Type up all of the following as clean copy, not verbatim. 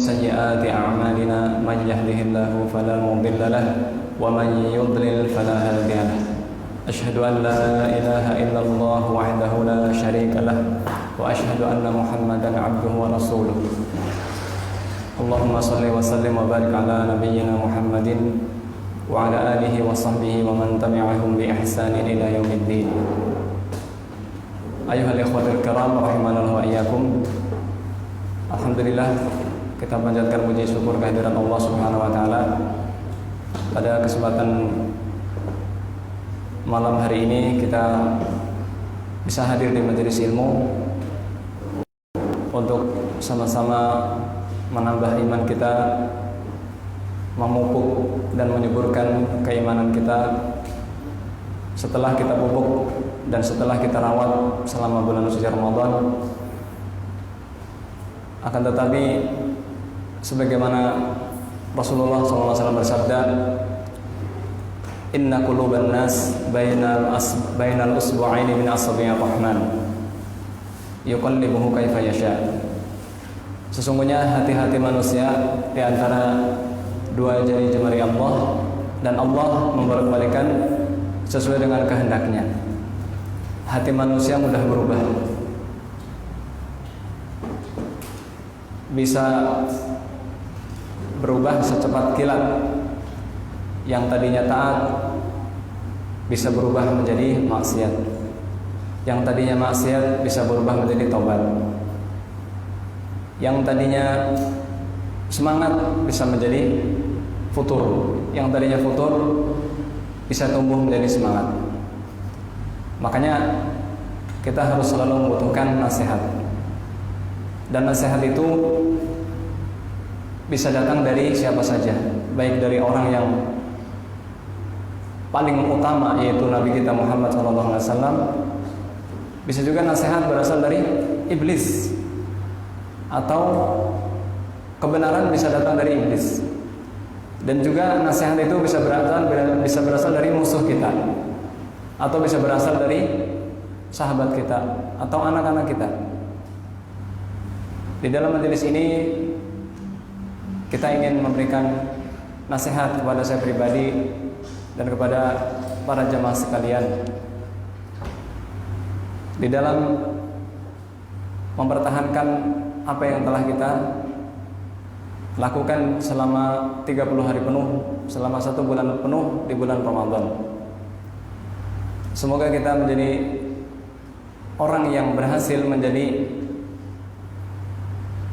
سيئات أعمالنا من يهده الله فلا مضل له ومن يضلل فلا هادي له أشهد أن لا إله إلا الله وحده لا شريك له وأشهد أن محمدا عبده ورسوله اللهم صل وسلم وبارك على نبينا محمد وعلى آله وصحبه ومن تبعهم بإحسان إلى يوم الدين أيها الإخوة الكرام رحمنا الله وإياكم. Alhamdulillah, kita panjatkan puji syukur kehadiran Allah Subhanahu wa taala pada kesempatan malam hari ini kita bisa hadir di majelis ilmu untuk sama-sama menambah iman kita, memupuk dan menyuburkan keimanan kita setelah kita pupuk dan setelah kita rawat selama bulan suci Ramadan. Akan tetapi sebagaimana Rasulullah SAW bersabda, Inna quluban nas bainal usbu'aini min asabi'ir rahman yuqallibuhu kaifa yasha. Sesungguhnya hati-hati manusia di antara dua jari jemari Allah, dan Allah membolak-balikan sesuai dengan kehendaknya. Hati manusia mudah berubah, bisa berubah secepat kilat. Yang tadinya taat bisa berubah menjadi maksiat. Yang tadinya maksiat bisa berubah menjadi taubat. Yang tadinya semangat bisa menjadi futur. Yang tadinya futur bisa tumbuh menjadi semangat. Makanya kita harus selalu membutuhkan nasihat. Dan nasihat itu bisa datang dari siapa saja, baik dari orang yang paling utama yaitu Nabi kita Muhammad SAW. Bisa juga nasihat berasal dari iblis, atau kebenaran bisa datang dari iblis. Dan juga nasihat itu bisa berasal dari musuh kita, atau bisa berasal dari sahabat kita atau anak-anak kita. Di dalam majelis ini kita ingin memberikan nasihat kepada saya pribadi dan kepada para jamaah sekalian di dalam mempertahankan apa yang telah kita lakukan selama 30 hari penuh, selama 1 bulan penuh di bulan Ramadan. Semoga kita menjadi orang yang berhasil menjadi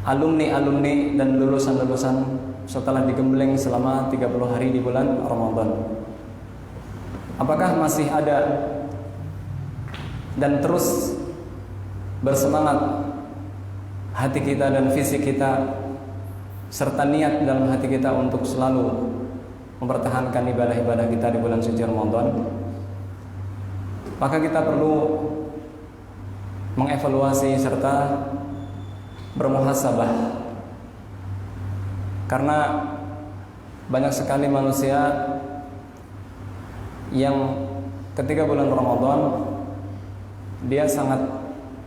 alumni-alumni dan lulusan-lulusan setelah digembleng selama 30 hari di bulan Ramadan. Apakah masih ada dan terus bersemangat hati kita dan fisik kita, serta niat dalam hati kita untuk selalu mempertahankan ibadah-ibadah kita di bulan suci Ramadan? Maka kita perlu mengevaluasi serta bermuhasabah, karena banyak sekali manusia yang ketika bulan Ramadan dia sangat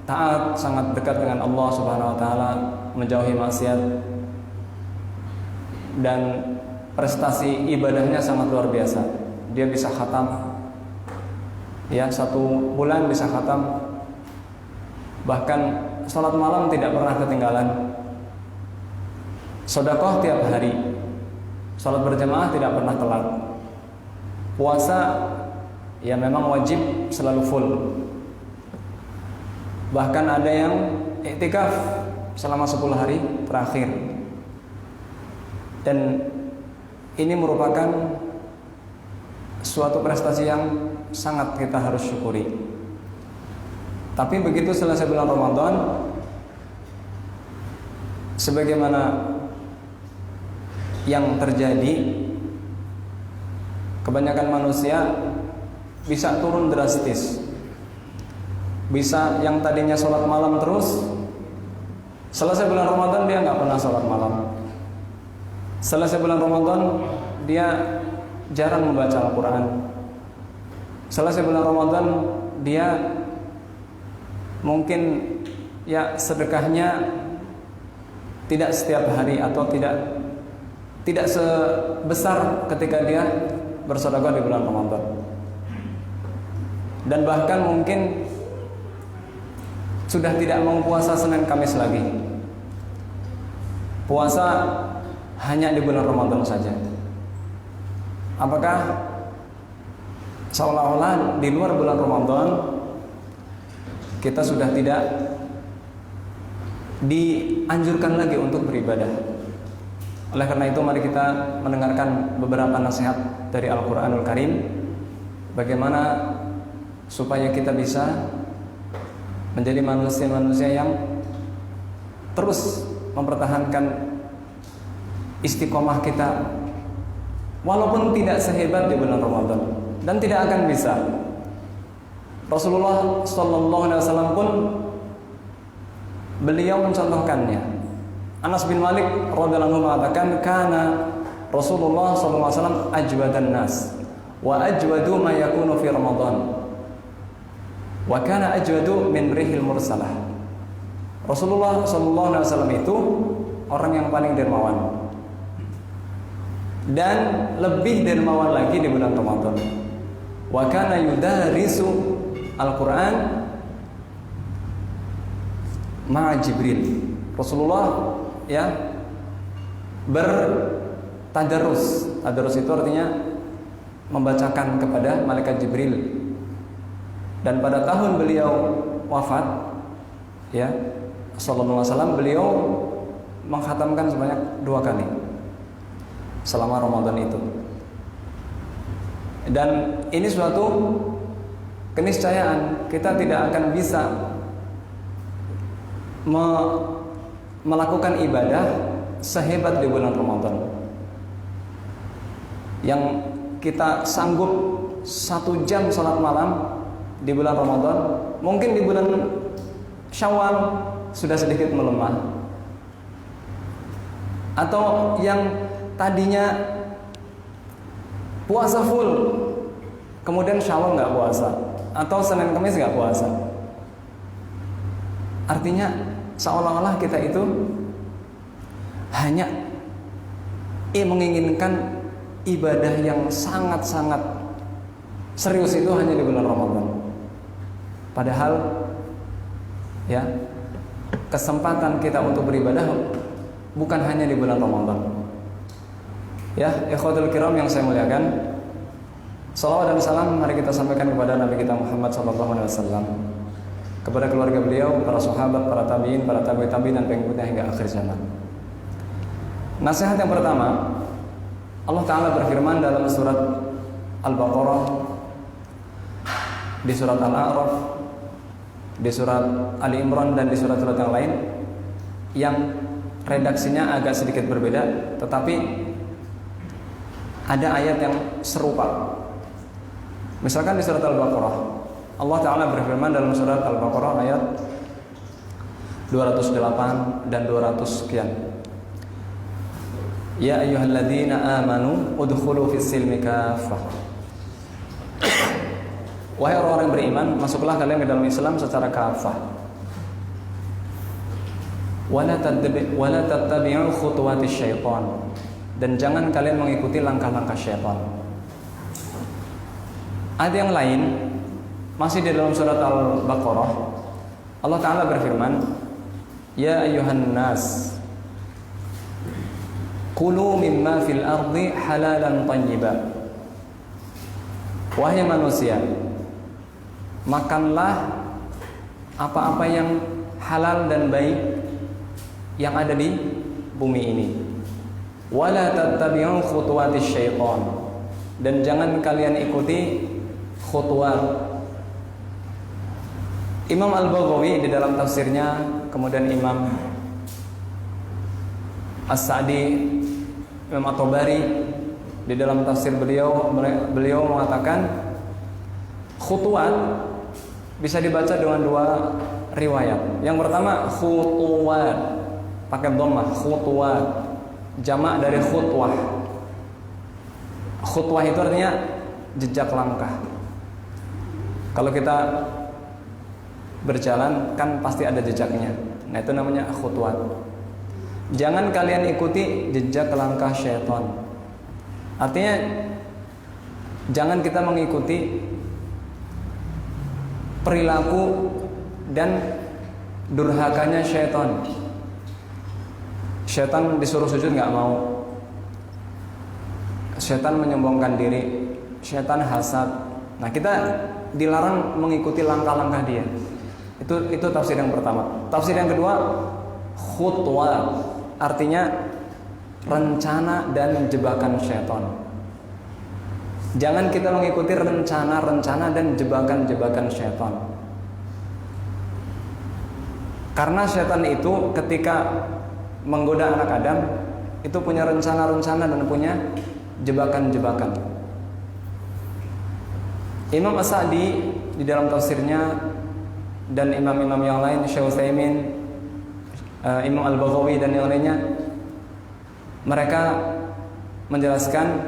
taat, sangat dekat dengan Allah Subhanahu wa taala, menjauhi maksiat, dan prestasi ibadahnya sangat luar biasa. Dia bisa khatam, ya, 1 bulan bisa khatam. Bahkan salat malam tidak pernah ketinggalan. Sedekah tiap hari. Salat berjamaah tidak pernah telat. Puasa ya memang wajib selalu full. Bahkan ada yang iktikaf selama 10 hari terakhir. Dan ini merupakan suatu prestasi yang sangat kita harus syukuri. Tapi begitu selesai bulan Ramadan, sebagaimana yang terjadi, kebanyakan manusia bisa turun drastis. Bisa yang tadinya sholat malam terus, selesai bulan Ramadan dia nggak pernah sholat malam. Selesai bulan Ramadan dia jarang membaca Al-Quran. Selesai bulan Ramadan dia mungkin ya sedekahnya tidak setiap hari atau tidak sebesar ketika dia bersedekah di bulan Ramadan. Dan bahkan mungkin sudah tidak mau puasa Senin Kamis lagi. Puasa hanya di bulan Ramadan saja. Apakah seolah-olah di luar bulan Ramadan kita sudah tidak dianjurkan lagi untuk beribadah? Oleh karena itu mari kita mendengarkan beberapa nasihat dari Al-Quranul Karim, bagaimana supaya kita bisa menjadi manusia-manusia yang terus mempertahankan istiqomah kita walaupun tidak sehebat di bulan Ramadan, dan tidak akan bisa. Rasulullah SAW pun beliau mencontohkannya. Anas bin Malik radhiyallahu anhu mengatakan, kana Rasulullah SAW ajwadan nas wa ajwadu ma yakunu fi Ramadan wa kana ajwadu min rihil mursalah. Rasulullah SAW itu orang yang paling dermawan, dan lebih dermawan lagi di bulan Ramadan. Wa kana yudarisu Al-Quran ma'a Jibril. Rasulullah bertadarus. Tadarus itu artinya membacakan kepada malaikat Jibril. Dan pada tahun beliau wafat, sallallahu alaihi wasallam, beliau mengkhatamkan sebanyak 2 kali selama Ramadan itu. Dan ini suatu keniscayaan, kita tidak akan bisa melakukan ibadah sehebat di bulan Ramadan. Yang kita sanggup 1 jam salat malam di bulan Ramadan, mungkin di bulan Syawal sudah sedikit melemah. Atau yang tadinya puasa full, kemudian Syawal nggak puasa, atau Senin Kamis nggak puasa. Artinya seolah-olah kita itu hanya menginginkan ibadah yang sangat-sangat serius itu hanya di bulan Ramadan. Padahal kesempatan kita untuk beribadah bukan hanya di bulan Ramadan. Ikhwatul kiram yang saya muliakan, salawat dan salam mari kita sampaikan kepada Nabi kita Muhammad SAW, kepada keluarga beliau, para sahabat, para tabi'in, para tabi'in dan pengikutnya hingga akhir zaman. Nasihat yang pertama, Allah Ta'ala berfirman dalam surat Al-Baqarah, di surat Al-A'raf, di surat Ali Imran, dan di surat-surat yang lain yang redaksinya agak sedikit berbeda, tetapi ada ayat yang serupa. Misalkan di surat Al-Baqarah, Allah Ta'ala berfirman dalam surat Al-Baqarah ayat 208 dan 200 sekian. Ya ayyuhalladzina amanu udkhulu fis-silmi kaffah. Wahai orang-orang yang beriman, masuklah kalian ke dalam Islam secara kafah. Wala tattabi'u khutuwatis syaitan. Dan jangan kalian mengikuti langkah-langkah syaitan. Ada yang lain masih di dalam surat Al-Baqarah, Allah Ta'ala berfirman, Ya ayyuhan nas kulu mimma fil ardi halalan tayyiba. Wahai manusia, makanlah apa-apa yang halal dan baik yang ada di bumi ini. Wala tattabi'u khutuwatis syaitan. Dan jangan kalian ikuti khutuwat. Imam Al-Baghawi di dalam tafsirnya, kemudian Imam As-Sa'di, Imam At-Tabari di dalam tafsir beliau mengatakan khutuwat bisa dibaca dengan 2 riwayat. Yang pertama khutuwat pakai dhammah, khutuwat, jamak dari khutwah. Khutwah itu artinya jejak langkah. Kalau kita berjalan kan pasti ada jejaknya. Nah, itu namanya khutwat. jangan kalian ikuti jejak langkah syaitan. Artinya jangan kita mengikuti perilaku dan durhakanya syaitan. Syaitan disuruh sujud nggak mau. Syaitan menyombongkan diri. Syaitan hasad. Nah, kita dilarang mengikuti langkah-langkah dia. Itu tafsir yang pertama. Tafsir yang kedua, khutwah, artinya rencana dan jebakan syaitan. Jangan kita mengikuti rencana-rencana dan jebakan-jebakan syaitan. Karena syaitan itu ketika menggoda anak Adam itu punya rencana-rencana dan punya jebakan-jebakan. Imam As-Sa'di di dalam tafsirnya dan imam-imam yang lain, Syekh Utsaimin, Imam Al-Baghawi dan yang lainnya, mereka menjelaskan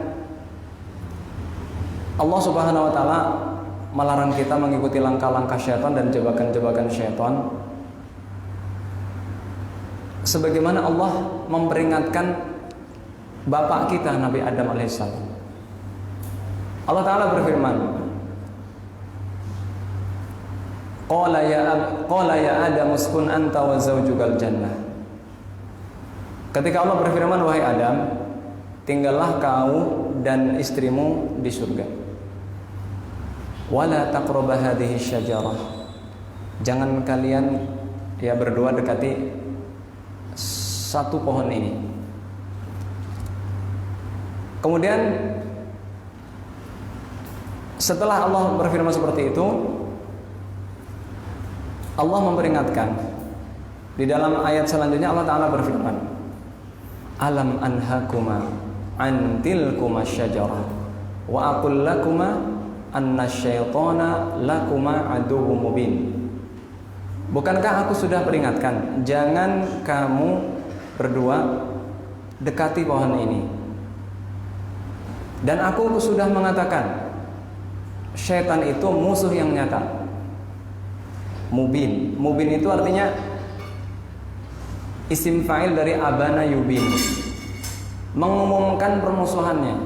Allah Subhanahu wa taala melarang kita mengikuti langkah-langkah syaitan dan jebakan-jebakan syaitan, sebagaimana Allah memperingatkan bapak kita Nabi Adam alaihissalam. Allah taala berfirman, Qala ya Adam uskun anta wa zawjukal jannah. Ketika Allah berfirman, wahai Adam, tinggallah kau dan istrimu di surga. Wala taqraba hadhihi syajarah. Jangan kalian berdua dekati satu pohon ini. Kemudian setelah Allah berfirman seperti itu, Allah memperingatkan. Di dalam ayat selanjutnya Allah Ta'ala berfirman, Alam anhakuma an tilkuma syajarah wa aqul lakuma anna syaitana lakuma aduwwum mubin. Bukankah aku sudah peringatkan, jangan kamu berdua dekati pohon ini. Dan aku sudah mengatakan, syaitan itu musuh yang nyata. Mubin. Mubin itu artinya isim fa'il dari abana yubin, mengumumkan permusuhannya.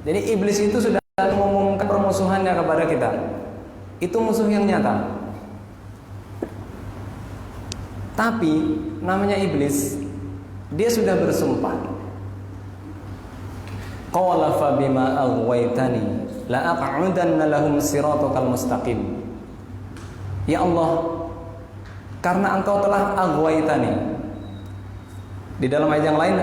Jadi iblis itu sudah mengumumkan permusuhannya kepada kita. Itu musuh yang nyata. Tapi namanya iblis, dia sudah bersumpah. Qala fa bima aghwaytani la aq'udanna lahum siratakal mustaqim. Ya Allah, karena engkau telah aghwaytani. Di dalam ayat yang lain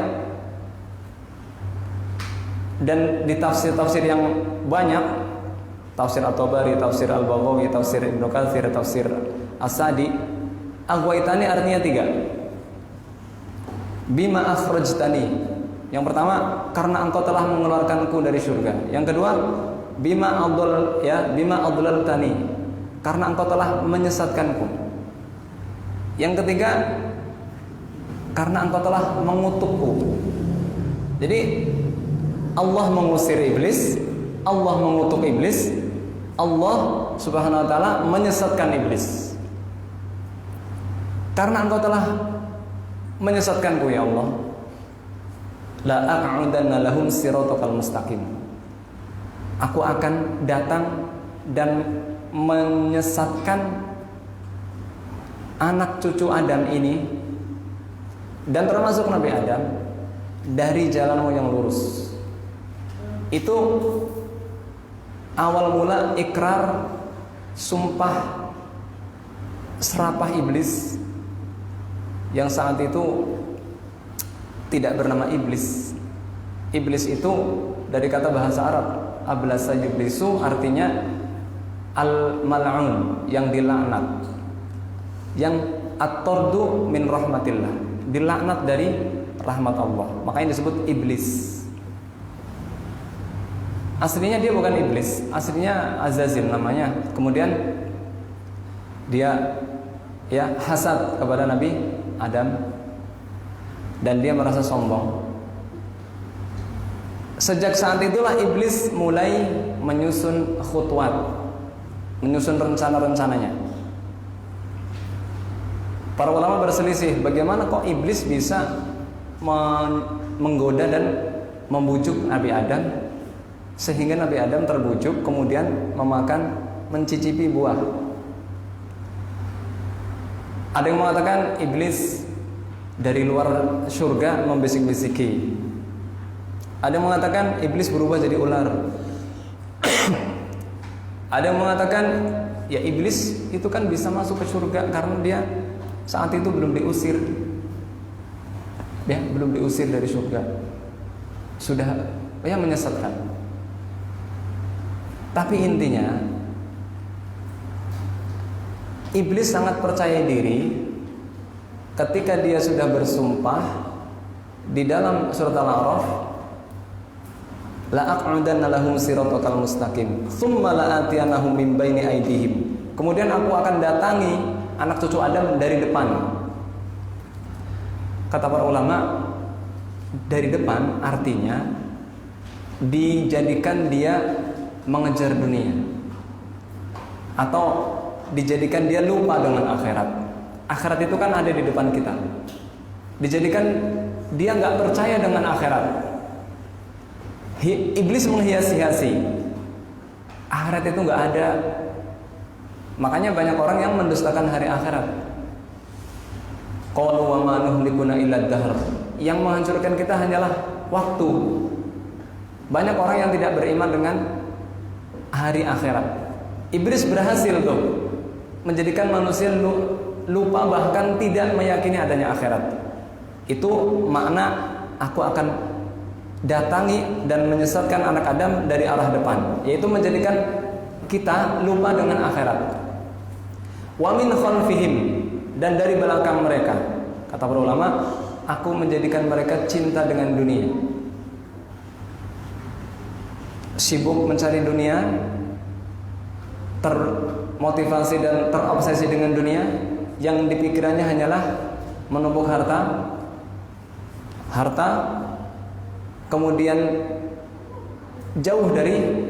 dan di tafsir-tafsir yang banyak, tafsir At-Tabari, tafsir Al-Baghawi, tafsir Ibnu Katsir, tafsir As-Sa'di, aghwaytani artinya 3. Bima akhrajtani. Yang pertama, karena engkau telah mengeluarkanku dari surga. Yang kedua, bima adlaltani, karena engkau telah menyesatkanku. Yang ketiga, karena engkau telah mengutukku. Jadi Allah mengusir iblis, Allah mengutuk iblis, Allah Subhanahu wa taala menyesatkan iblis. Karena engkau telah menyesatkanku ya Allah, la aq'udanna lahum siratakal mustaqim. Aku akan datang dan menyesatkan anak cucu Adam ini dan termasuk Nabi Adam dari jalanmu yang lurus. Itu awal mula ikrar, sumpah serapah iblis yang saat itu tidak bernama iblis. Iblis itu dari kata bahasa Arab, ablasa yublisu, artinya al-mal'un, yang dilaknat, yang at-tardu min rahmatillah, dilaknat dari rahmat Allah. Makanya disebut iblis. Aslinya dia bukan iblis, aslinya Azazil namanya. Kemudian dia hasad kepada Nabi Adam dan dia merasa sombong. Sejak saat itulah iblis mulai menyusun khutwat, menyusun rencana-rencananya. Para ulama berselisih, bagaimana kok iblis bisa menggoda dan membujuk Nabi Adam, sehingga Nabi Adam terbujuk kemudian mencicipi buah. Ada yang mengatakan iblis dari luar surga membisik-bisiki. Ada yang mengatakan iblis berubah jadi ular. Ada yang mengatakan ya iblis itu kan bisa masuk ke surga karena dia saat itu belum diusir. Ya, belum diusir dari surga. Sudah ya menyesatkan. Tapi intinya iblis sangat percaya diri ketika dia sudah bersumpah di dalam surat Al-A'raf, la aq'udanna lahum siratal mustaqim tsumma la'atiyannahum min baini aydihim. Kemudian aku akan datangi anak cucu Adam dari depan. Kata para ulama, dari depan artinya dijadikan dia mengejar dunia, atau dijadikan dia lupa dengan akhirat. Akhirat itu kan ada di depan kita. Dijadikan dia nggak percaya dengan akhirat. Iblis menghias-hiasi akhirat itu nggak ada. Makanya banyak orang yang mendustakan hari akhirat. Qalu wa ma nuhlikuna illa dahr. Yang menghancurkan kita hanyalah waktu. Banyak orang yang tidak beriman dengan hari akhirat. Iblis berhasil tuh menjadikan manusia lupa, bahkan tidak meyakini adanya akhirat. Itu makna aku akan datangi dan menyesatkan anak Adam dari arah depan, yaitu menjadikan kita lupa dengan akhirat. Wa min khalfihim, dan dari belakang mereka. Kata para ulama, aku menjadikan mereka cinta dengan dunia, sibuk mencari dunia, termotivasi dan terobsesi dengan dunia, yang dipikirannya hanyalah menumpuk harta, kemudian jauh dari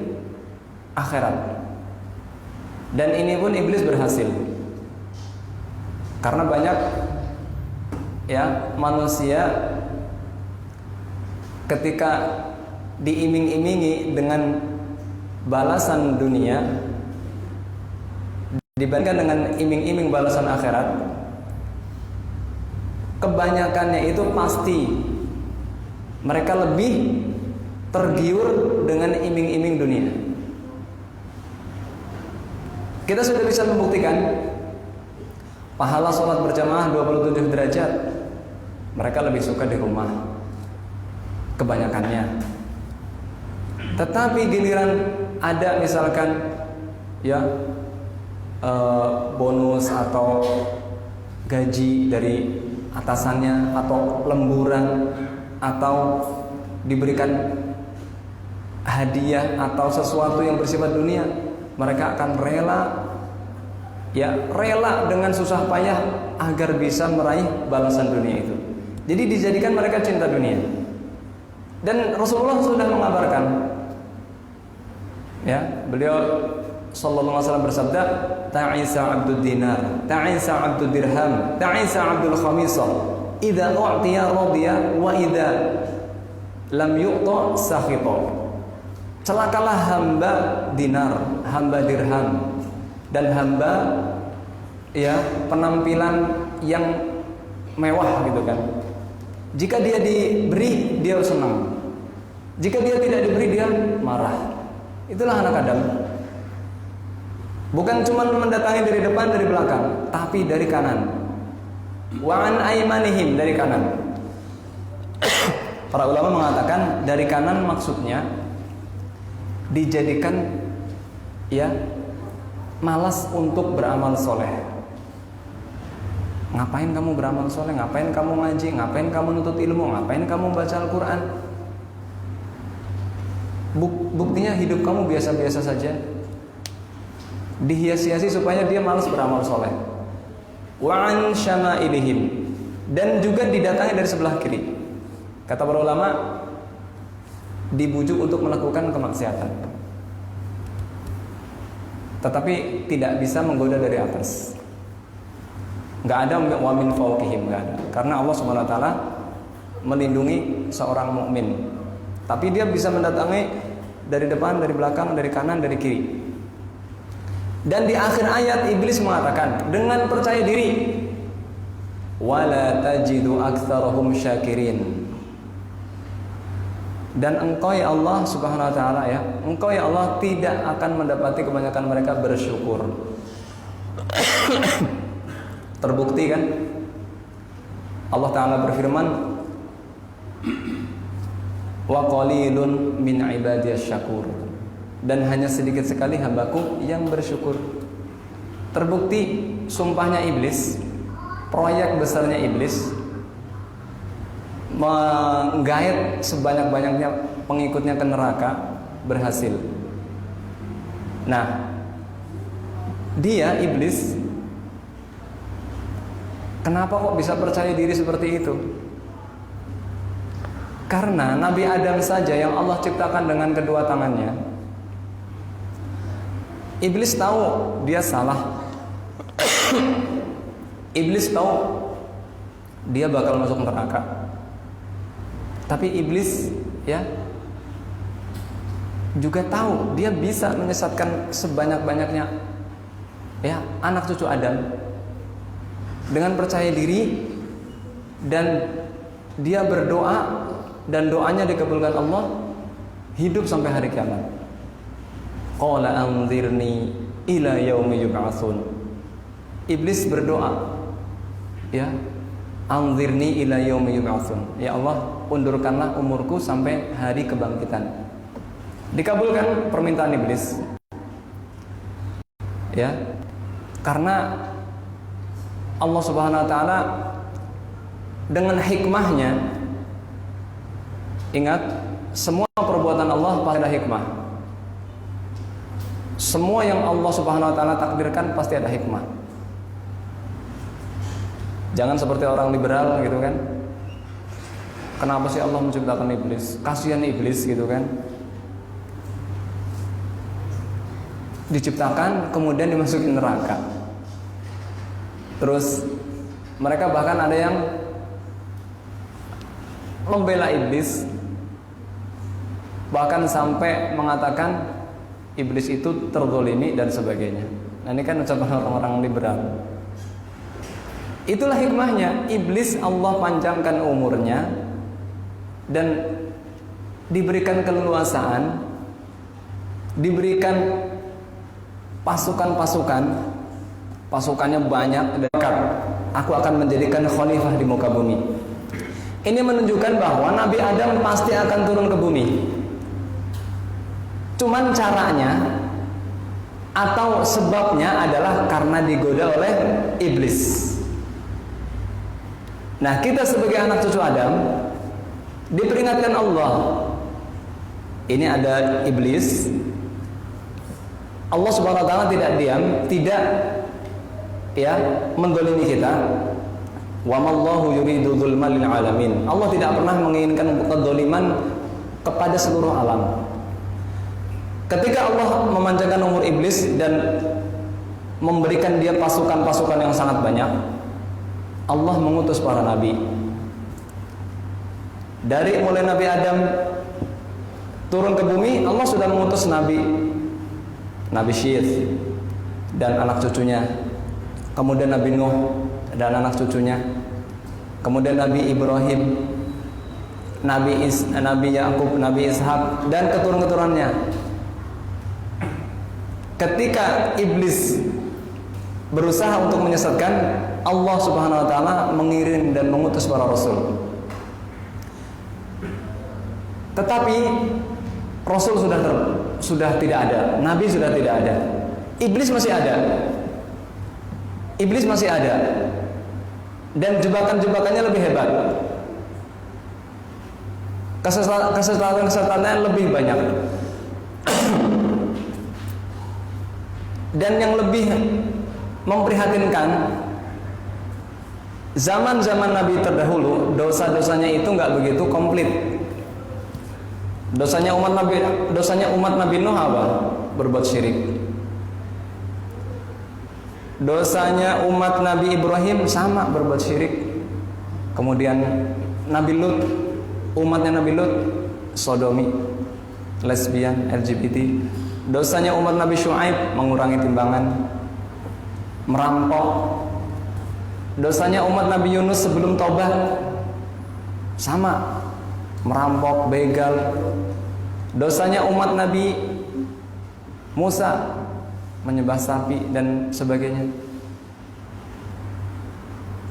akhirat. Dan ini pun iblis berhasil, karena banyak ya manusia ketika diiming-imingi dengan balasan dunia dibandingkan dengan iming-iming balasan akhirat, kebanyakannya itu pasti mereka lebih tergiur dengan iming-iming dunia. Kita sudah bisa membuktikan pahala sholat berjamaah 27 derajat, mereka lebih suka di rumah kebanyakannya. Tetapi giliran ada misalkan ya bonus atau gaji dari atasannya, atau lemburan, atau diberikan hadiah atau sesuatu yang bersifat dunia, mereka akan rela dengan susah payah agar bisa meraih balasan dunia itu. Jadi dijadikan mereka cinta dunia. Dan Rasulullah sudah mengabarkan, ya, beliau sallallahu alaihi wasallam bersabda, ta'isa 'abdud dinar, ta'isa 'abdud dirham, ta'isa 'abdul khamisah, idza u'tiya radiya wa idza lam yu'ta sakhita. Celakalah hamba dinar, hamba dirham, dan hamba ya penampilan yang mewah gitu kan. Jika dia diberi, dia senang. Jika dia tidak diberi, dia marah. Itulah anak Adam. Bukan cuma mendatangi dari depan, dari belakang, tapi dari kanan. Wa an aymanihim, dari kanan. Para ulama mengatakan dari kanan maksudnya dijadikan ya malas untuk beramal soleh. Ngapain kamu beramal soleh? Ngapain kamu ngaji? Ngapain kamu nuntut ilmu? Ngapain kamu baca Al-Quran? Buktinya hidup kamu biasa-biasa saja. Dihias-hiasi supaya dia malas beramal soleh. Wa an syama'ilihim, dan juga didatangi dari sebelah kiri. Kata para ulama, dibujuk untuk melakukan kemaksiatan, tetapi tidak bisa menggoda dari atas. Nggak ada wa min fawqihim, nggak ada. Karena Allah Subhanahu wa taala melindungi seorang mukmin. Tapi dia bisa mendatangi dari depan, dari belakang, dari kanan, dari kiri. Dan di akhir ayat iblis mengatakan dengan percaya diri, wala tajidu aktsarahum syakirin. Dan engkau ya Allah subhanahu wa ta'ala ya, engkau ya Allah tidak akan mendapati kebanyakan mereka bersyukur. Terbukti kan? Allah Ta'ala berfirman, wa qalilun min ibadiyas syakur. Dan hanya sedikit sekali hambaku yang bersyukur. Terbukti sumpahnya iblis, proyek besarnya iblis menggait sebanyak-banyaknya pengikutnya ke neraka berhasil. Nah, dia iblis kenapa kok bisa percaya diri seperti itu? Karena Nabi Adam saja yang Allah ciptakan dengan kedua tangannya, iblis tahu dia salah. Iblis tahu dia bakal masuk neraka. Tapi iblis ya juga tahu dia bisa menyesatkan sebanyak-banyaknya ya anak cucu Adam dengan percaya diri, dan dia berdoa dan doanya dikabulkan Allah, hidup sampai hari kiamat. Qala anzirni ila yaumi yub'atsun. Iblis berdoa ya, anzirni ila yaumi yub'atsun. Ya Allah, undurkanlah umurku sampai hari kebangkitan. Dikabulkan permintaan iblis. Ya. Karena Allah Subhanahu wa taala dengan hikmahnya, ingat, semua perbuatan Allah pasti ada hikmah. Semua yang Allah Subhanahu wa taala takdirkan pasti ada hikmah. Jangan seperti orang liberal gitu kan. Kenapa sih Allah menciptakan iblis? Kasihan iblis gitu kan. Diciptakan kemudian dimasukin neraka. Terus mereka bahkan ada yang membela iblis, bahkan sampai mengatakan iblis itu terzolimi dan sebagainya. Nah, ini kan ucapan orang-orang liberal. Itulah hikmahnya, iblis Allah panjangkan umurnya dan diberikan keleluasaan, diberikan pasukan-pasukan, pasukannya banyak, dan aku akan menjadikan khalifah di muka bumi. Ini menunjukkan bahwa Nabi Adam pasti akan turun ke bumi. Cuman caranya atau sebabnya adalah karena digoda oleh iblis. Nah, kita sebagai anak cucu Adam diperingatkan Allah. Ini ada iblis. Allah Subhanahu wa taala tidak diam, tidak ya mendolimi kita. Wa mallahu yuridu dzulmal lil alamin. Allah tidak pernah menginginkan kedzaliman kepada seluruh alam. Ketika Allah memanjangkan umur iblis dan memberikan dia pasukan-pasukan yang sangat banyak, Allah mengutus para nabi. Dari mulai Nabi Adam turun ke bumi, Allah sudah mengutus Nabi Syith dan anak cucunya, kemudian Nabi Nuh dan anak cucunya, kemudian Nabi Ibrahim, Nabi Yakub, Nabi Ishak dan keturunan-keturunannya. Ketika iblis berusaha untuk menyesatkan, Allah Subhanahu wa taala mengirim dan mengutus para rasul. Tetapi rasul sudah tidak ada, nabi sudah tidak ada. Iblis masih ada. Iblis masih ada. Dan jebakan-jebakannya lebih hebat. Kesesatan-kesesatannya lebih banyak. Dan yang lebih memprihatinkan, zaman-zaman Nabi terdahulu dosa-dosanya itu nggak begitu komplit. Dosanya umat Nabi Nuh apa? Berbuat syirik. Dosanya umat Nabi Ibrahim sama, berbuat syirik. Kemudian Nabi Lut, umatnya Nabi Lut sodomi, lesbian, LGBT. Dosanya umat Nabi Syuaib mengurangi timbangan, merampok. Dosanya umat Nabi Yunus sebelum taubat sama, merampok, begal. Dosanya umat Nabi Musa menyembah sapi dan sebagainya.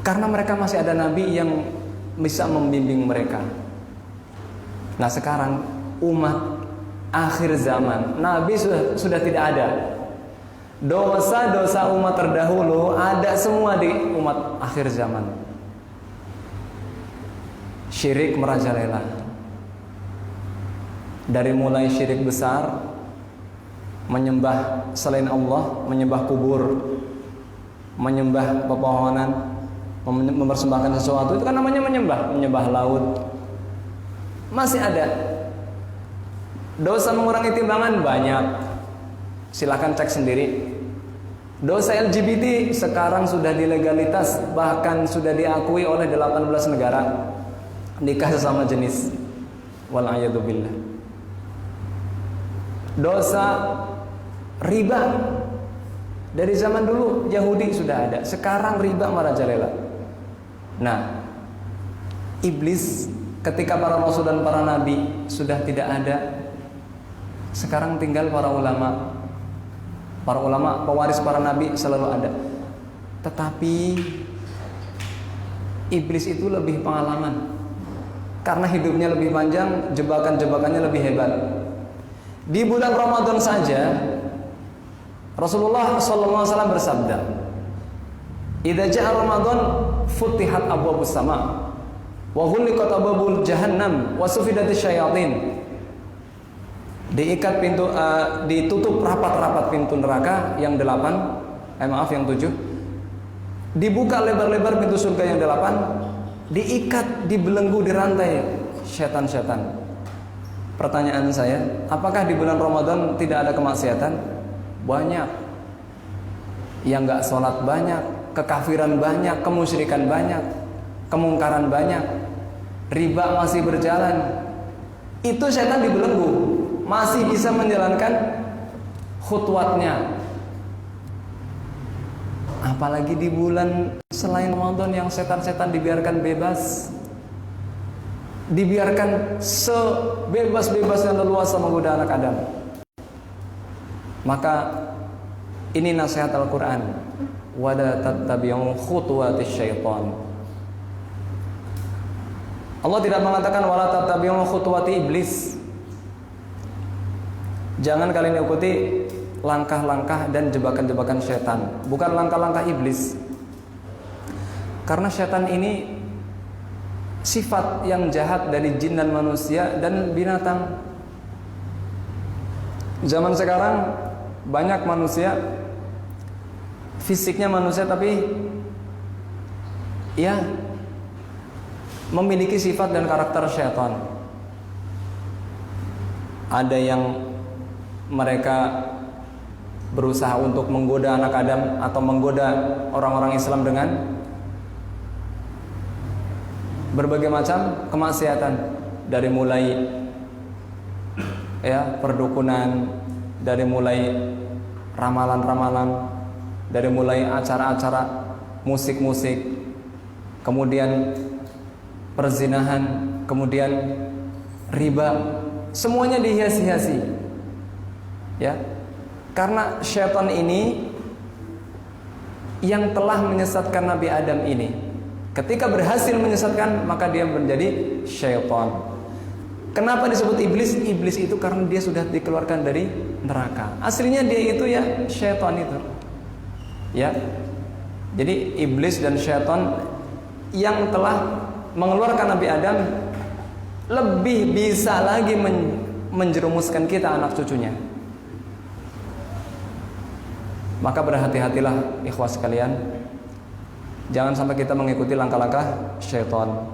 Karena mereka masih ada nabi yang bisa membimbing mereka. Nah, sekarang umat akhir zaman, nabi sudah tidak ada. Dosa-dosa umat terdahulu ada semua di umat akhir zaman. Syirik merajalela. Dari mulai syirik besar, menyembah selain Allah, menyembah kubur, menyembah pepohonan, mempersembahkan sesuatu, itu kan namanya menyembah laut. Masih ada. Dosa mengurangi timbangan banyak. Silahkan cek sendiri. Dosa LGBT sekarang sudah dilegalitas, bahkan sudah diakui oleh 18 negara. Nikah sesama jenis. Wal'ayadubillah. Dosa riba dari zaman dulu Yahudi sudah ada, sekarang riba merajalela. Nah, iblis ketika para rasul dan para nabi sudah tidak ada, sekarang tinggal para ulama. Para ulama pewaris para nabi selalu ada. Tetapi iblis itu lebih pengalaman, karena hidupnya lebih panjang, jebakan-jebakannya lebih hebat. Di bulan Ramadan saja Rasulullah SAW bersabda, "Idza ja'a Ramadan futihat abwabus sama wa ghulliqat abwabul jahannam wa sufidatis syayatin." Diikat pintu, ditutup rapat-rapat pintu neraka yang 8, yang 7. Dibuka lebar-lebar pintu surga yang 8, diikat, dibelenggu, dirantai setan-setan. Pertanyaan saya, apakah di bulan Ramadan tidak ada kemaksiatan? Banyak. Yang nggak sholat banyak, kekafiran banyak, kemusyrikan banyak, kemungkaran banyak, riba masih berjalan. Itu setan dibelenggu, masih bisa menjalankan khutwatnya. Apalagi di bulan selain Ramadan yang setan-setan dibiarkan bebas, dibiarkan sebebas-bebas dan leluasa menggoda anak Adam. Maka ini nasihat Al-Quran, wala tattabi'u khutuwatis syaitan. Allah tidak mengatakan wala tattabi'u khutuwati iblis. Jangan kalian ikuti langkah-langkah dan jebakan-jebakan syaitan, bukan langkah-langkah iblis. Karena syaitan ini sifat yang jahat dari jin dan manusia dan binatang. Zaman sekarang banyak manusia, fisiknya manusia tapi ya memiliki sifat dan karakter syaitan. Ada yang mereka berusaha untuk menggoda anak Adam atau menggoda orang-orang Islam dengan berbagai macam kemaksiatan, dari mulai perdukunan, dari mulai ramalan-ramalan, dari mulai acara-acara musik-musik, kemudian perzinahan, kemudian riba, semuanya dihias-hiasi. Ya. Karena syaitan ini yang telah menyesatkan Nabi Adam ini, ketika berhasil menyesatkan, maka dia menjadi syaitan. Kenapa disebut iblis? Iblis itu karena dia sudah dikeluarkan dari neraka. Aslinya dia itu ya syaitan itu. Ya. Jadi iblis dan syaitan yang telah mengeluarkan Nabi Adam lebih bisa lagi menjerumuskan kita anak cucunya. Maka berhati-hatilah ikhwas sekalian, jangan sampai kita mengikuti langkah-langkah syaitan.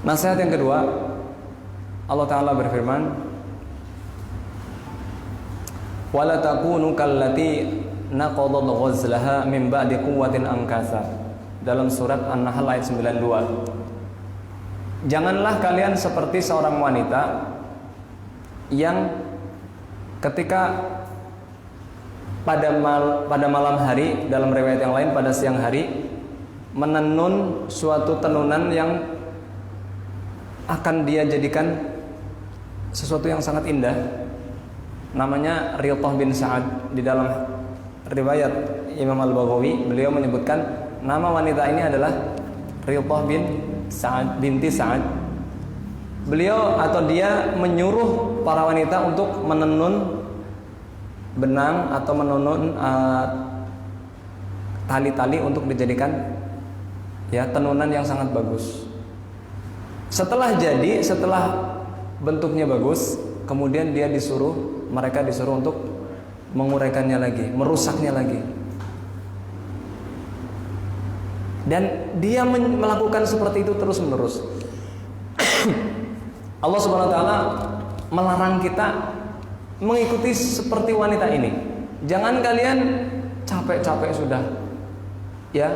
Nasihat yang kedua, Allah Ta'ala berfirman, wala takunu kallati naqadat ghazlaha min ba'di quwwatin ankasa, dalam surat An-Nahl ayat 92. Janganlah kalian seperti seorang wanita yang ketika pada malam hari, dalam riwayat yang lain pada siang hari, menenun suatu tenunan yang akan dia jadikan sesuatu yang sangat indah, namanya Riyadhah bin Sa'ad. Di dalam riwayat Imam Al-Baghawi, beliau menyebutkan nama wanita ini adalah Riyadhah bin Sa'ad binti Sa'ad. Beliau atau dia menyuruh para wanita untuk menenun benang atau menenun tali-tali untuk dijadikan ya tenunan yang sangat bagus. Setelah bentuknya bagus, kemudian mereka disuruh untuk menguraikannya lagi, merusaknya lagi. Dan dia melakukan seperti itu terus-menerus. Allah Subhanahu wa taala melarang kita mengikuti seperti wanita ini. Jangan kalian capek-capek sudah ya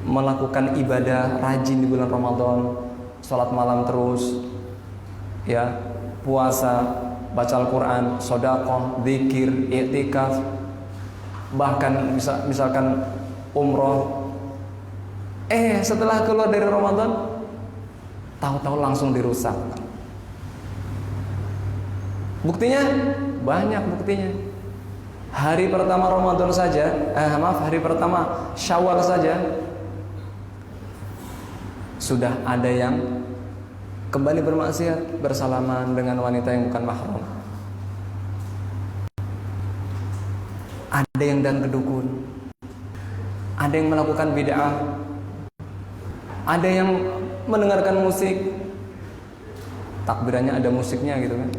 melakukan ibadah rajin di bulan Ramadan, sholat malam terus, ya, puasa, baca Al-Quran, sedekah, zikir, i'tikaf, bahkan misalkan umroh. Setelah keluar dari Ramadan, tahu-tahu langsung dirusak. Buktinya banyak buktinya. Hari pertama Ramadan saja, hari pertama Syawal saja sudah ada yang kembali bermaksiat, bersalaman dengan wanita yang bukan mahram. Ada yang dan kedukun. Ada yang melakukan bid'ah. Ada yang mendengarkan musik. Takbirannya ada musiknya gitu kan.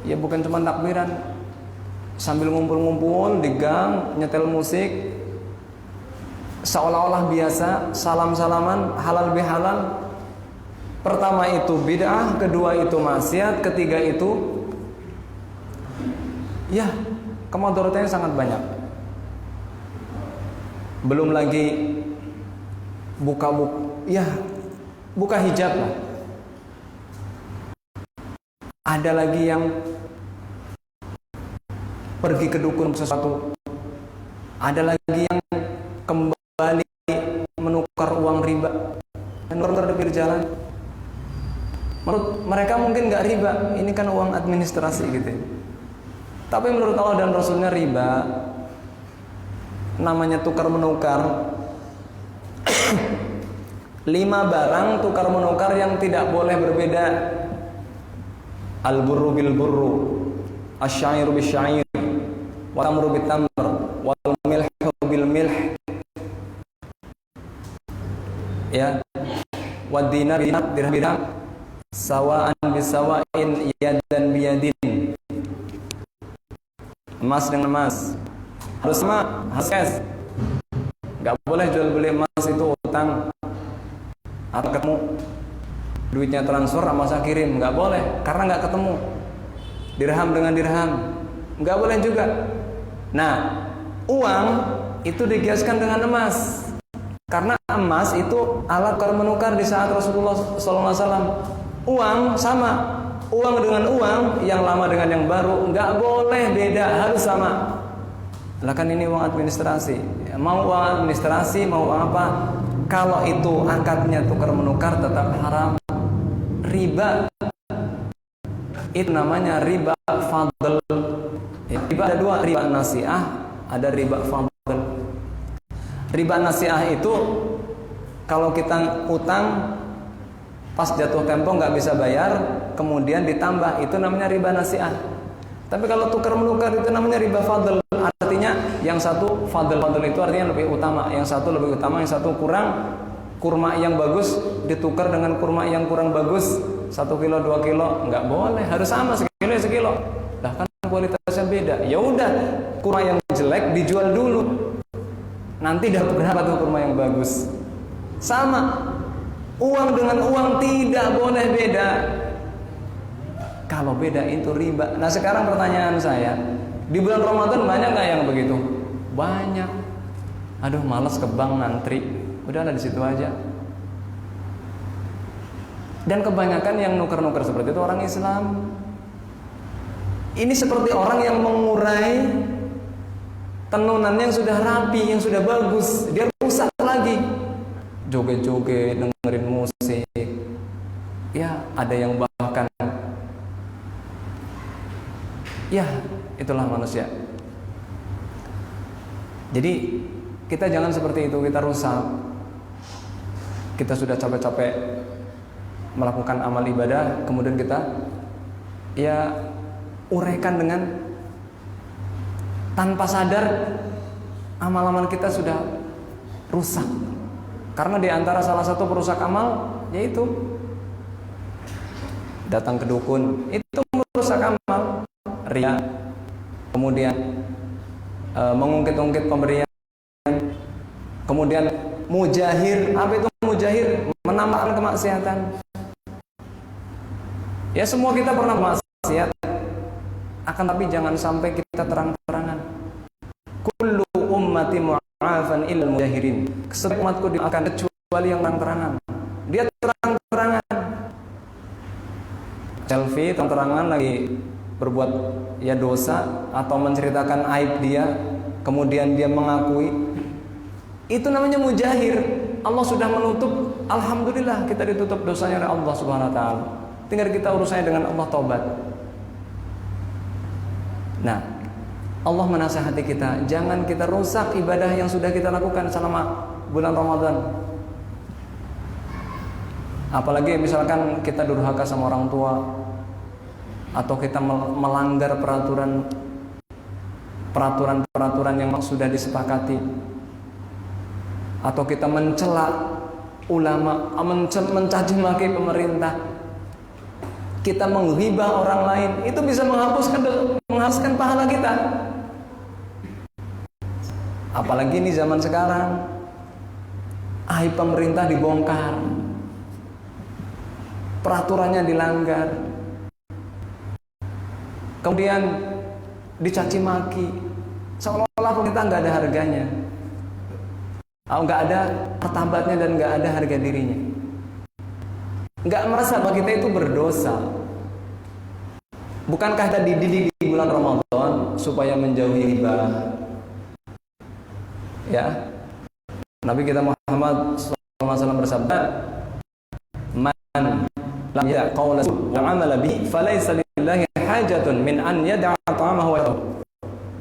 Ya bukan cuma takbiran, sambil ngumpul-ngumpul di gang nyetel musik, seolah-olah biasa, salam-salaman, halal bihalal. Pertama itu bid'ah, kedua itu maksiat, ketiga itu ya kemudaratnya sangat banyak. Belum lagi buka hijab lah. Ada lagi yang pergi ke dukun sesuatu. Ada lagi yang kembali menukar uang riba dan menukar di pinggir jalan. Menurut mereka mungkin nggak riba, ini kan uang administrasi gitu. Tapi menurut Allah dan Rasulnya riba. Namanya tukar menukar. 5 barang tukar menukar yang tidak boleh berbeda. Al-burru bil burru, asy-syairu bis syair, wal tamru bit tamr, wal milhu bil milh. Ya. Wad dinar dirham, sawaan bisawa'in, yadan biyadin. Emas dengan emas harus sama, harus cash. Gak boleh jual beli emas itu utang atau ketemu duitnya transfer sama saya kirim, nggak boleh karena nggak ketemu. Dirham dengan dirham nggak boleh juga. Nah, uang itu dikiaskan dengan emas karena emas itu alat tukar menukar di saat Rasulullah SAW. Uang sama, uang dengan uang, yang lama dengan yang baru nggak boleh beda, harus sama. Lah kan ini uang administrasi, mau uang administrasi mau uang apa, kalau itu akadnya tukar menukar tetap haram. Riba itu namanya riba fadl. Riba ada 2, riba nasi'ah, ada riba fadl. Riba nasi'ah itu kalau kita utang pas jatuh tempo nggak bisa bayar, kemudian ditambah, itu namanya riba nasi'ah. Tapi kalau tukar menukar itu namanya riba fadl. Artinya yang satu fadl itu artinya lebih utama, yang satu lebih utama, yang satu kurang. Kurma yang bagus ditukar dengan kurma yang kurang bagus, 1 kilo 2 kilo nggak boleh, harus sama, sekilo sekilo. Lah kan kualitasnya beda. Ya udah, kurma yang jelek dijual dulu, nanti dapat berapa tuh kurma yang bagus. Sama, uang dengan uang tidak boleh beda. Kalau beda itu riba. Nah sekarang pertanyaan saya, di bulan Ramadan banyak nggak yang begitu? Banyak. Aduh, malas ke bank ngantri. Udahlah di situ aja. Dan kebanyakan yang nuker-nuker seperti itu orang Islam. Ini seperti orang yang mengurai tenunan yang sudah rapi, yang sudah bagus, dia rusak lagi. Joget-joget, dengerin musik. Ya, ada yang bahkan, ya, itulah manusia. Jadi kita jangan seperti itu, kita rusak. Kita sudah capek-capek melakukan amal ibadah, kemudian kita ya uraikan dengan tanpa sadar amal-amal kita sudah rusak. Karena di antara salah satu perusak amal yaitu datang ke dukun, itu merusak amal. Riya, kemudian mengungkit-ungkit pemberian, kemudian mujahir. Apa itu mujahir? Menambahkan kemaksiatan. Ya, semua kita pernah maksiat, akan tapi jangan sampai kita terang-terangan. Kullu ummati mu'afan illal mujahirin. Setiap umatku akan kecuali yang terang-terangan. Dia terang-terangan selfie, terang-terangan lagi berbuat ya dosa atau menceritakan aib dia, kemudian dia mengakui, itu namanya mujahir. Allah sudah menutup, alhamdulillah kita ditutup dosanya oleh Allah Subhanahu wa taala. Tinggal kita urusannya dengan Allah, taubat. Nah, Allah menasihati kita, jangan kita rusak ibadah yang sudah kita lakukan selama bulan Ramadan. Apalagi misalkan kita durhaka sama orang tua, atau kita melanggar peraturan yang sudah disepakati, atau kita mencela ulama, mencaci maki pemerintah, kita menghibah orang lain, itu bisa menghapuskan pahala kita. Apalagi ini zaman sekarang, aib pemerintah dibongkar, peraturannya dilanggar, kemudian dicaci maki, seolah-olah pemerintah nggak ada harganya, nggak ada martabatnya dan nggak ada harga dirinya, nggak merasa bahwa kita itu berdosa. Bukankah kita dididik di bulan Ramadan supaya menjauhi riba? Ya, Nabi kita Muhammad SAW bersabda, "Man lam yada' qawla wa 'amala bihi falaysa lillahi hajatun min an yada'a ta'amahu wa sharabahu."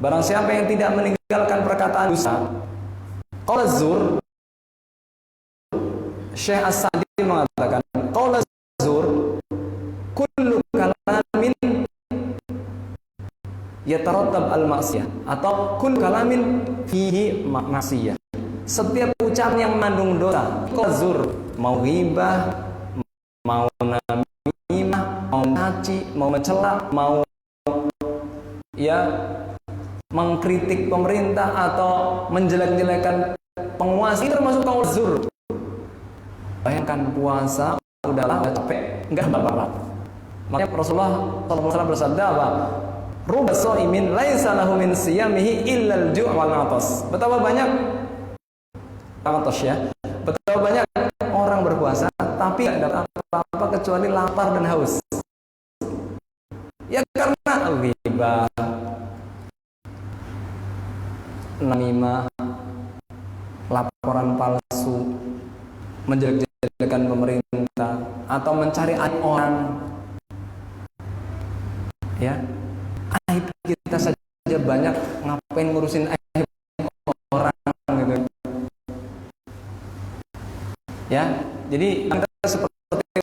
Barang siapa yang tidak meninggalkan perkataan dusta, qaul zur, Syekh As-Sa'di mengatakan, qaul zur kullu kalamin yatarattab al-ma'siyah, atau kullu kalamin fihi ma'siyah. Setiap ucapan yang mengandung dosa, qaul zur, mau ghibah, mau namimah, mau caci, mau mencela, mau ya mengkritik pemerintah atau menjelek-jelekan penguasa, itu termasuk qaul zur. Bayangkan puasa udahlah capek, enggak apa-apa. Makanya Rasulullah SAW bersabda apa? Rubba sha'imin laisa lahu min siyamihi illa al-ju' wal 'atas. Betapa banyak atas ya. Betapa banyak orang berpuasa tapi tidak dapat apa-apa kecuali lapar dan haus. Ya karena ghibah, namimah, laporan palsu, menjelek-jelekan pemerintah, atau mencari aib orang. Ya, aib kita saja banyak, ngapain ngurusin aib orang gitu. Ya, jadi kita seperti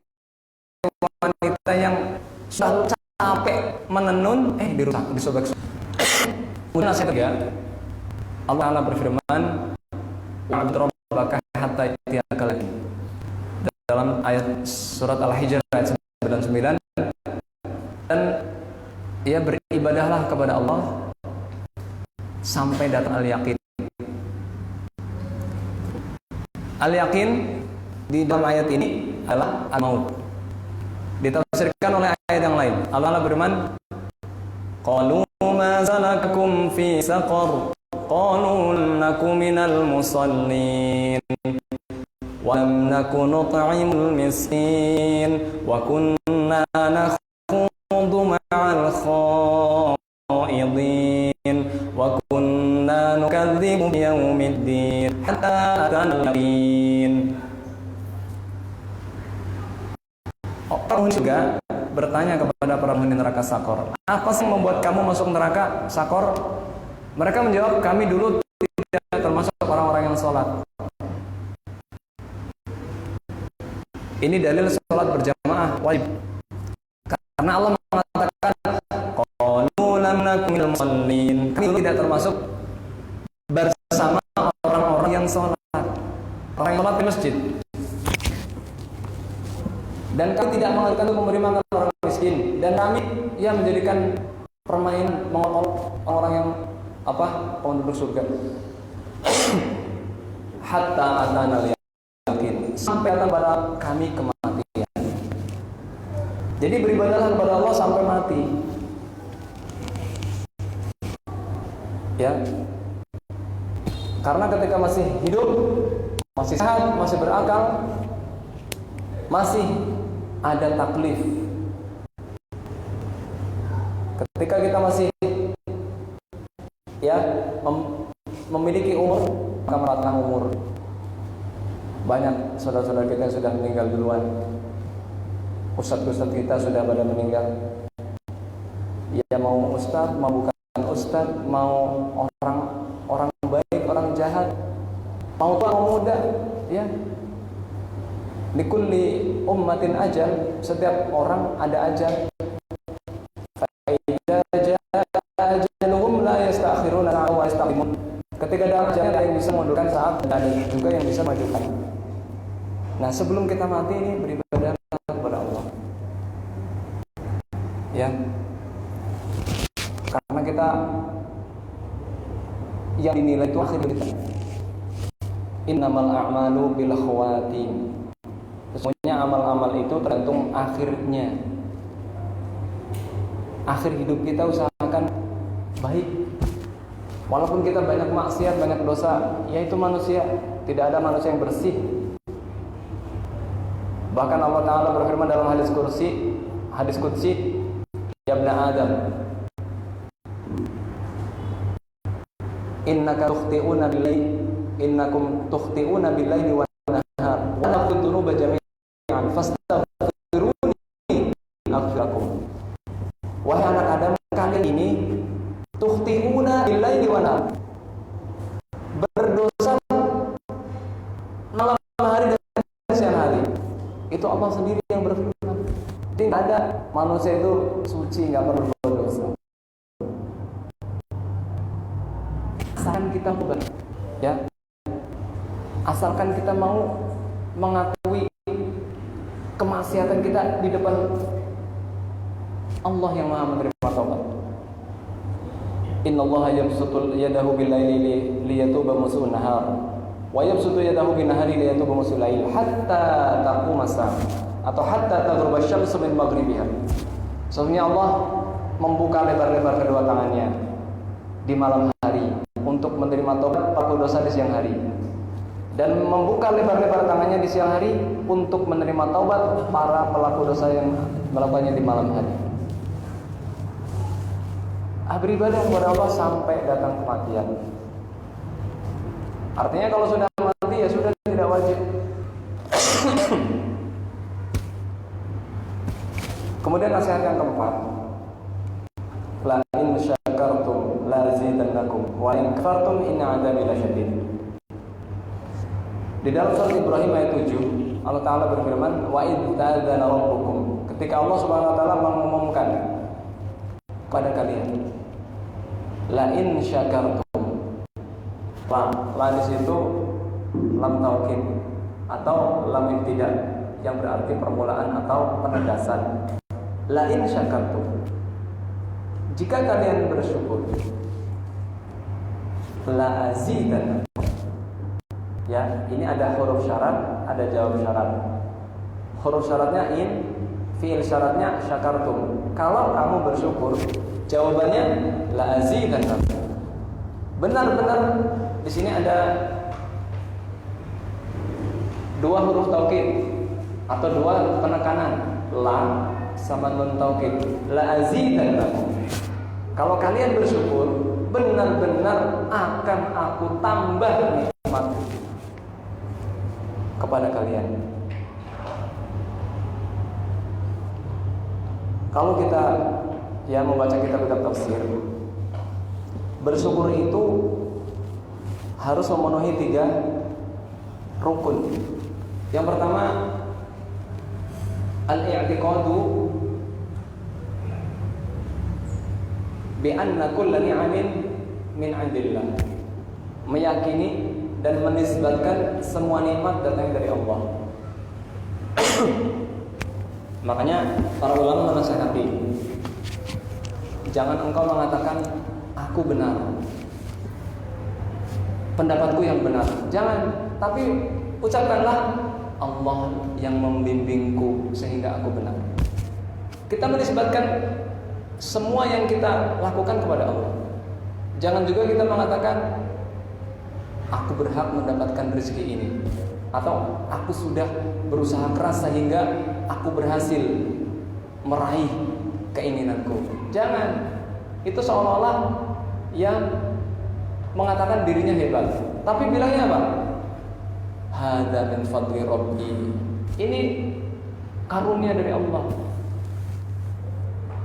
wanita yang sudah capek menenun, dirusak, disobek. Kemudian nasihat ya, Allah Ta'ala berfirman, wa'bud rabbaka hatta ya'tiyaka al-yaqin. Dalam ayat surat Al-Hijr ayat 99, dan ya beribadahlah kepada Allah sampai datang al-yaqin. Al-yaqin di dalam ayat ini adalah al-maut. Ditafsirkan oleh ayat yang lain. Allah berfirman, qalu ma salakakum fi saqar qalu nakum minal musallin ولم نكن نطعم المسكين وكنا نخوض مع الخائضين وكنا نكذب بيوم الدين حتى أتانا اليقين. Orang juga bertanya kepada para penghuni neraka Sakor, apa sih membuat kamu masuk neraka Sakor? Mereka menjawab, kami dulu tidak termasuk orang-orang yang sholat. Ini dalil sholat berjamaah wajib, karena Allah mengatakan qalu lam naku minal musallin, kami dulu tidak termasuk bersama orang-orang yang sholat, orang yang sholat di masjid. Dan kami tidak mengatakan untuk memberi makan orang miskin, dan kami menjadikan permainan mengolok orang yang penduduk surga. Hatta atana yakin, sampai datang pada kami kematian. Jadi beribadahlah kepada Allah sampai mati. Ya. Karena ketika masih hidup, masih sehat, masih berakal, masih ada taklif. Ketika kita masih memiliki umur, maka meratkan umur. Banyak saudara-saudara kita yang sudah meninggal duluan. Ustadz-ustadz kita sudah pada meninggal. Ya mau ustadz, mau bukan ustadz, mau orang baik, orang jahat, mau tua, mau muda, ya. Likulli ummatin ajal, setiap orang ada ajal. Fa idza jaa ajaluhum la yasta'khiruna wa yastaqdimun. Ketika ada ajal, ada yang bisa mundurkan saat, dan ada juga yang bisa majukan. Nah, sebelum kita mati ini beribadah kepada Allah. Ya. Karena kita yang dinilai itu akhir kita. Innamal a'malu bil khawatim. Sesungguhnya amal-amal itu tergantung akhirnya. Akhir hidup kita usahakan baik. Walaupun kita banyak maksiat, banyak dosa, yaitu manusia. Tidak ada manusia yang bersih. Bahkan Allah Ta'ala berfirman dalam hadis qudsi, ya ibna Adam, innakum tukhti'una billaili wa nahar wa naqul dunuba jami'an fastaghfiruni aghfirakum. Wahai anak Adam, kalian ini tukhti'una billaili wa nahar, berdosa malam hari dan siang hari. Itu Allah sendiri yang berfirman. Tidak ada manusia itu suci, nggak perlu berdosa. Asalkan kita bukan, ya, asalkan kita mau mengakui kemaksiatan kita di depan Allah yang Maha menerima taubat. Innallaha yabsutu yadahu bil-laili liyatuba musu'un nahar wa yabsutu yadahu bin-nahari liyatuba musu'ul lail hatta taquma as-sa'a atau hatta taghruba asy-syamsu min maghribiha. Sesungguhnya Allah membuka lebar-lebar kedua tangannya di malam hari untuk menerima taubat pelaku dosa di siang hari, dan membuka lebar-lebar tangannya di siang hari untuk menerima taubat para pelaku dosa yang melakukannya di malam hari. Beribadah kepada Allah sampai datang kematian. Artinya kalau sudah mati ya sudah tidak wajib. Kemudian nasihat yang keempat, la in syakartum la zidannakum wa in kafartum inna 'adzabi lasyadid. Di dalam surat Ibrahim ayat 7, Allah Ta'ala berfirman, wa idz ta'adzana rabbukum, ketika Allah Subhanahu wa taala mengumumkan pada kalian, la in syakartum. La di situ lam taukid atau lam ibtida yang berarti permulaan atau penegasan. La in syakartum, jika kalian bersyukur, la azidannakum. Ya, ini ada huruf syarat, ada jawab syarat. Huruf syaratnya in, fi'il syaratnya syakartum. Kalau kamu bersyukur, jawabannya la azidannakum. Benar-benar di sini ada dua huruf taukid atau dua penekanan, la sama nun taukid, la azidannakum. Kalau kalian bersyukur, benar-benar akan aku tambah nikmat kepada kalian. Kalau kita membaca kitab-kitab tafsir, bersyukur itu harus memenuhi 3 rukun. Yang pertama, al-i'tiqadu bi anna kulla ni'amin min 'indillah. Meyakini dan menisbatkan semua nikmat datang dari Allah. Makanya para ulama menasihati, jangan engkau mengatakan aku benar, pendapatku yang benar. Jangan, tapi ucapkanlah Allah yang membimbingku sehingga aku benar. Kita menisbatkan semua yang kita lakukan kepada Allah. Jangan juga kita mengatakan aku berhak mendapatkan rezeki ini, atau aku sudah berusaha keras sehingga aku berhasil meraih keinginanku. Jangan. Itu seolah-olah yang mengatakan dirinya hebat, tapi bilangnya apa? Hadza min fadli rabbi. Ini karunia dari Allah.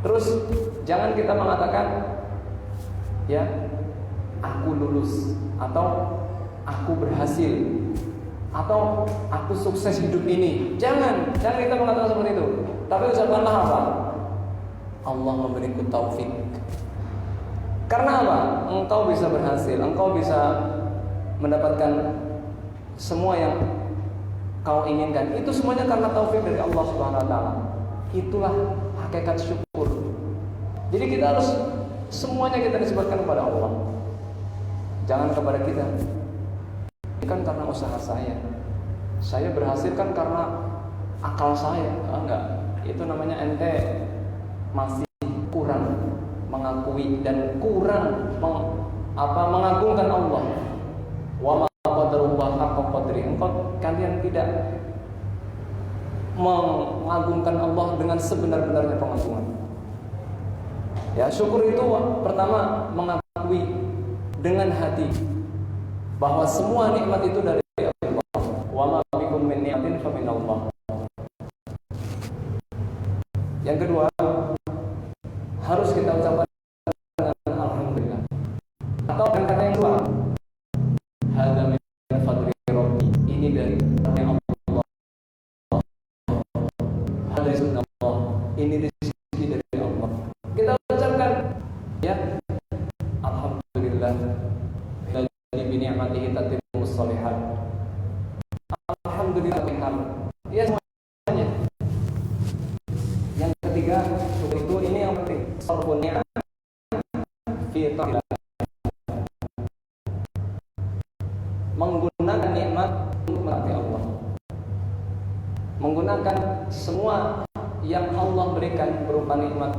Terus jangan kita mengatakan aku lulus, atau aku berhasil, atau aku sukses hidup ini. Jangan kita mengatakan seperti itu. Tapi ucapkanlah apa? Allah memberiku taufik. Karena apa? Engkau bisa berhasil, engkau bisa mendapatkan semua yang kau inginkan. Itu semuanya karena taufik dari Allah Subhanahu wa taala. Itulah hakikat syukur. Jadi kita harus semuanya kita nisbatkan kepada Allah. Jangan kepada kita. Ini kan karena usaha saya. Saya berhasil kan karena akal saya. Enggak. Itu namanya ente masih kurang mengakui dan kurang mengagungkan Allah. Wa ma qadarullah haqqa qadri. Kalian tidak mengagungkan Allah dengan sebenar-benarnya pengagungan. Ya, syukur itu pertama mengakui dengan hati bahwa semua nikmat itu dari Allah. Wa ma bikum min ni'matin fa min Allah. Yang kedua, harus kita ucapkan dengan alhamdulillah. Atau dengan kata yang kedua, hadza min fadli rabbi. Ini dari Allah. Hadza sunnah. Ini rezeki dari Allah. Kita ucapkan alhamdulillah. Bi ni'matihi tatimmus shalihat. Alhamdulillah. Ya, semuanya. Yang ketiga, syukur itu ini yang penting. Sarfun ni'am fi ta'ala. Menggunakan nikmat untuk mentaati Allah. Menggunakan semua yang Allah berikan berupa nikmat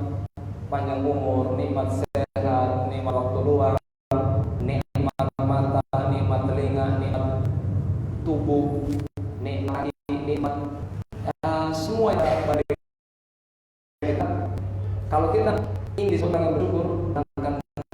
panjang umur, nikmat sehat, nikmat waktu luang,